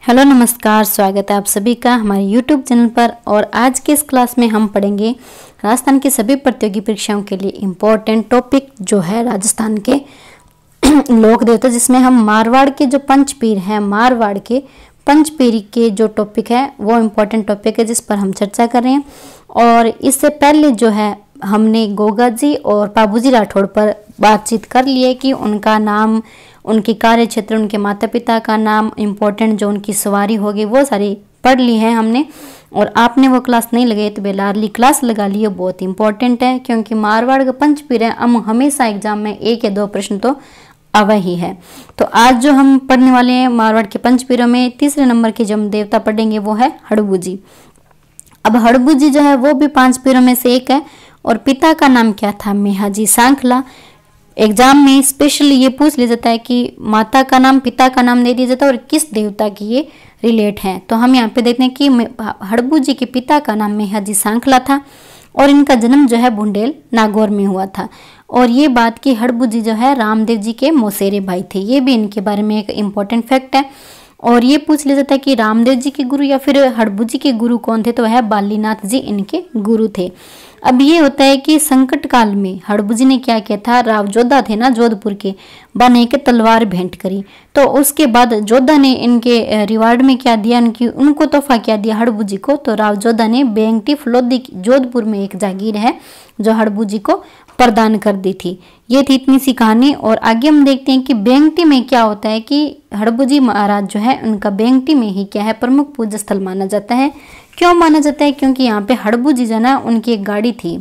Hello नमस्कार, स्वागत है आप सभी का हमारे YouTube चैनल पर। और आज के इस क्लास में हम पढ़ेंगे राजस्थान की सभी प्रतियोगी परीक्षाओं के लिए इम्पोर्टेंट टॉपिक जो है राजस्थान के लोक देवता, जिसमें हम मारवाड़ के जो पंचपीर हैं, मारवाड़ के पंचपीर के जो टॉपिक है वो इम्पोर्टेंट टॉपिक है जिस पर हम चर्चा कर रहे हैं। और इससे पहले जो है हमने गोगा जी और पाबूजी राठौड़ पर बातचीत कर ली है कि उनका नाम, उनके कार्य क्षेत्र, उनके माता पिता का नाम, इम्पोर्टेंट जो उनकी सवारी होगी वो सारी पढ़ ली है हमने। और आपने वो क्लास नहीं लगाई तो बेलारली क्लास लगा ली है, बहुत इंपॉर्टेंट है क्योंकि मारवाड़ का पंचपीर है। हम हमेशा एग्जाम में 1 या 2 प्रश्न तो आवा ही है। तो आज जो हम पढ़ने वाले हैं मारवाड़ के पंचपीरों में तीसरे नंबर के जो हम देवता पढ़ेंगे वो है हड़बू जी। अब हड़बू जी जो है वो भी 5 पीरों में से एक है और पिता का नाम क्या था? मेहाजी सांखला। एग्जाम में स्पेशली ये पूछ लिया जाता है कि माता का नाम, पिता का नाम दे दिया जाता है और किस देवता की ये रिलेट हैं। तो हम यहाँ पे देखते हैं कि हड़बू जी के पिता का नाम मेहाजी सांखला था और इनका जन्म जो है बुंडेल नागौर में हुआ था। और ये बात कि हड़बू जी जो है रामदेव जी के मौसेरे भाई थे, ये भी इनके बारे में एक इम्पोर्टेंट फैक्ट है। और ये पूछ लिया जाता है कि रामदेव जी के गुरु या फिर हड़बू जी के गुरु कौन थे? तो वह बालीनाथ जी इनके गुरु थे। अब ये होता है कि संकट काल में हड़बू जी ने क्या किया था? राव जोधा थे ना जोधपुर के, बने के तलवार भेंट करी। तो उसके बाद जोधा ने इनके रिवार्ड में क्या दिया? उनको तोहफा क्या दिया हड़बू जी को? तो राव जोधा ने बेंगटी फलोदी जोधपुर में एक जागीर है जो हड़बू जी को प्रदान कर दी थी। ये थी इतनी सी कहानी। और आगे हम देखते हैं कि बेंगटी में क्या होता है कि हड़बू जी महाराज जो है उनका बेंगटी में ही क्या है प्रमुख पूजा स्थल माना जाता है। क्यों माना जाता है? क्योंकि यहाँ पे हड़बू जी जो ना उनकी एक गाड़ी थी,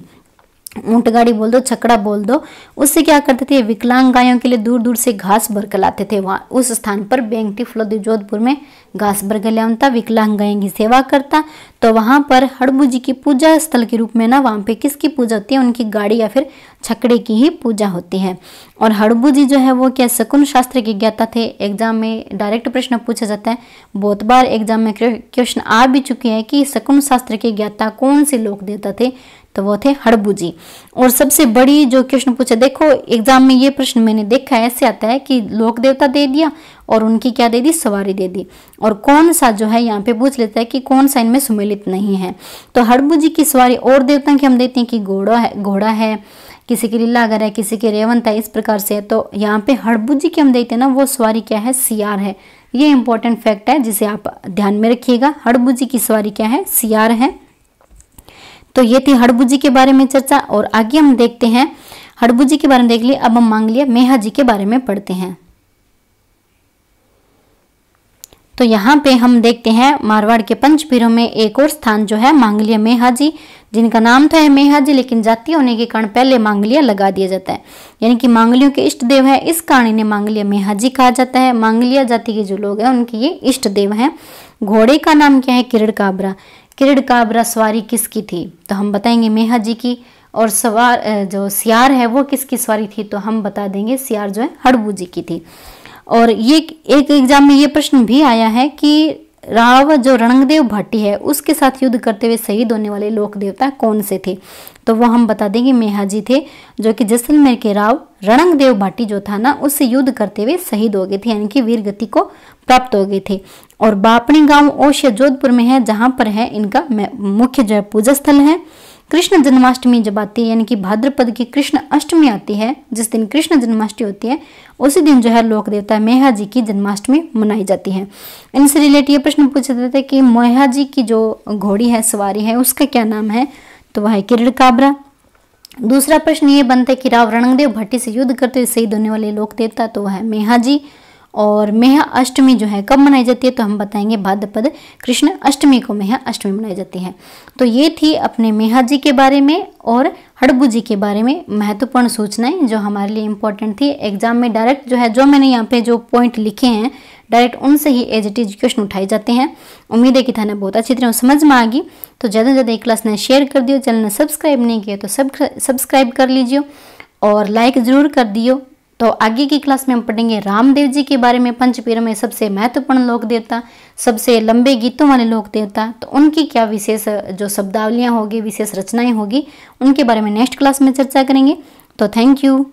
ऊंट गाड़ी बोल दो, छकड़ा बोल दो, उससे क्या करते थे? विकलांग गायों के लिए दूर दूर से घास भर कर लाते थे। वहाँ उस स्थान पर बेंगटी फलोदी जोधपुर में घास भर कर लिया विकलांग गायों की सेवा करता। तो वहाँ पर हड़बू जी की पूजा स्थल के रूप में ना वहाँ पे किसकी पूजा होती है? उनकी गाड़ी या फिर छकड़े की ही पूजा होती है। और हड़बू जी जो है वो क्या शकुन शास्त्र के ज्ञाता थे। एग्जाम में डायरेक्ट प्रश्न पूछा जाता है, बहुत बार एग्जाम में क्वेश्चन आ भी चुके हैं कि शकुन शास्त्र के ज्ञाता कौन से लोक देवता थे? तो वो थे हड़बू जी। और सबसे बड़ी जो क्वेश्चन पूछा, देखो एग्जाम में ये प्रश्न मैंने देखा है, ऐसे आता है कि लोक देवता दे दिया और उनकी क्या दे दी? सवारी दे दी। और कौन सा जो है यहाँ पे पूछ लेता है कि कौन सा इनमें सम्मिलित नहीं है। तो हड़बू जी की सवारी और देवता की हम देखते हैं कि घोड़ा है, किसी की लीलागर है, किसी की रेवंत है, इस प्रकार से। तो यहाँ पे हड़बू जी की हम देखते हैं ना वो सवारी क्या है? सियार है। ये इंपॉर्टेंट फैक्ट है जिसे आप ध्यान में रखिएगा। हड़बू जी की सवारी क्या है? सियार है। तो ये थी हड़बू जी के बारे में चर्चा। और आगे हम देखते हैं, हड़बू जी के बारे में देख लिए, अब हम मांगलिया मेहा जी के बारे में पढ़ते हैं। तो यहाँ पे हम देखते हैं मारवाड़ के पंचपीरों में एक और स्थान जो है मांगलिया मेहा जी, जिनका नाम तो है मेहा जी लेकिन जाति होने के कारण पहले मांगलिया लगा दिया जाता है, यानी कि मांगलियों के इष्ट देव है, इस कारण इन्हें मांगलिया मेहा जी कहा जाता है। मांगलिया जाति के जो लोग हैं उनके ये इष्ट देव हैं। घोड़े का नाम क्या है? किरण काबरा। किरण काबरा सवारी किसकी थी? तो हम बताएंगे मेहा जी की। और सवार जो सियार है वो किसकी सवारी थी? तो हम बता देंगे सियार जो है हड़बू जी की थी। और ये एक एग्जाम में ये प्रश्न भी आया है कि राव जो रणंगदेव भाटी है उसके साथ युद्ध करते हुए शहीद होने वाले लोक देवता कौन से थे? तो वो हम बता देंगे मेहा जी थे, जो कि जैसलमेर के राव रणंगदेव भाटी जो था ना उससे युद्ध करते हुए शहीद हो गए थे, यानी कि वीर गति को प्राप्त हो गए थे। और बापणी गांव ओशिया जोधपुर में है, जहां पर है इनका मुख्य जो है पूजा स्थल है। कृष्ण जन्माष्टमी जब आती है, यानी कि भाद्रपद की कृष्ण अष्टमी आती है, जिस दिन कृष्ण जन्माष्टमी होती है उसी दिन जो है लोक देवता मेहा जी की जन्माष्टमी मनाई जाती है। इनसे रिलेटेड ये प्रश्न पूछे जाते हैं कि मेहा जी की जो घोड़ी है, सवारी है, उसका क्या नाम है? तो वह है किरण काबरा। दूसरा प्रश्न ये बनता है कि राव रणंगदेव भट्टी से युद्ध करते हुए शहीद होने वाले लोक देवता, तो वह है मेहा जी। और मेहा अष्टमी जो है कब मनाई जाती है? तो हम बताएंगे भाद्रपद कृष्ण अष्टमी को मेहा अष्टमी मनाई जाती है। तो ये थी अपने मेहा जी के बारे में और हड़बू जी के बारे में महत्वपूर्ण सूचनाएं जो हमारे लिए इम्पोर्टेंट थी। एग्जाम में डायरेक्ट जो है, जो मैंने यहाँ पे जो पॉइंट लिखे हैं डायरेक्ट उनसे ही एज इट इज क्वेश्चन उठाए जाते हैं। उम्मीद है कि थाने बहुत अच्छी तरह समझ में आ गई। तो ज़्यादा से ज़्यादा एक क्लास ने शेयर कर दियो, चैनल ने सब्सक्राइब नहीं किया तो सब्सक्राइब कर लीजिए और लाइक ज़रूर कर दियो। तो आगे की क्लास में हम पढ़ेंगे रामदेव जी के बारे में, पंचपीरों में सबसे महत्वपूर्ण लोक देवता, सबसे लंबे गीतों वाले लोक देवता। तो उनकी क्या विशेष जो शब्दावलियाँ होगी, विशेष रचनाएं होगी, उनके बारे में नेक्स्ट क्लास में चर्चा करेंगे। तो थैंक यू।